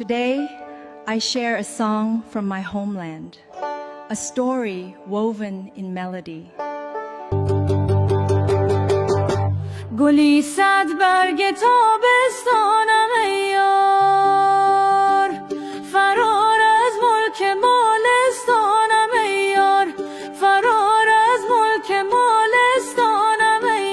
Today, I share a song from my homeland, a story woven in melody. گلی صد برگ تابستانم ای یار، فرار از ملک مالستانم ای یار، فرار از ملک مالستانم ای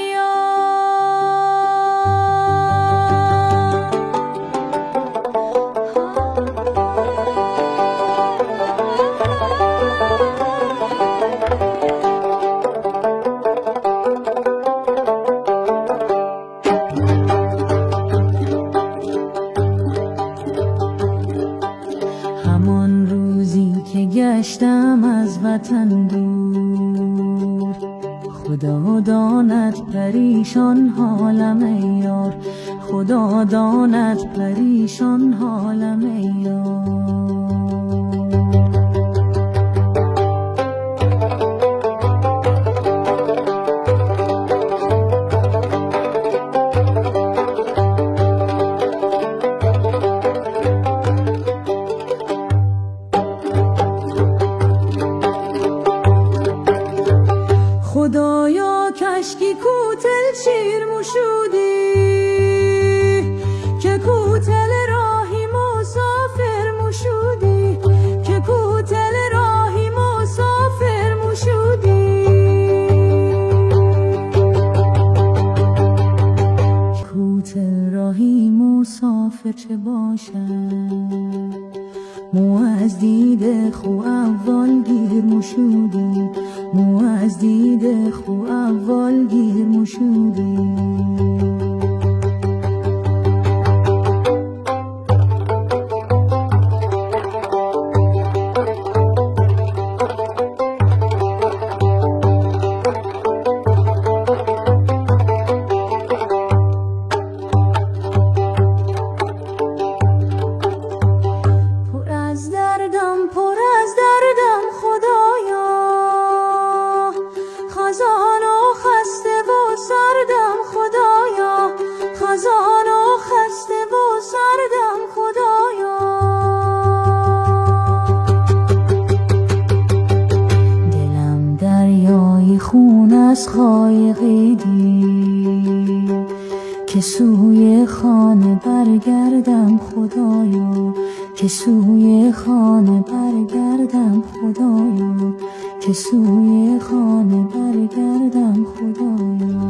همان روزی که گشتم از وطن دور، خدا داند پریشان حالم ای یار، خدا داند پریشان حالم ای یار. خدایا کشکی کوتل شیر موشودی، که کوتل راهی مسافر موشودی، که کوتل راهی مسافر موشودی. کوتل راهی مسافر چه باشد، مو از دید خو اول گیر موشودی، مو از دید خو اول گیر موشودی. پر از دردم خدایا، خزان و خسته و سردم خدایا، خزان و خسته و سردم خدایا. دلم دریای خون از خایقی دید، که سوی خانه برگردم خدایا، که سوی خانه برگردم خدایا، که سوی خانه برگردم خدایا.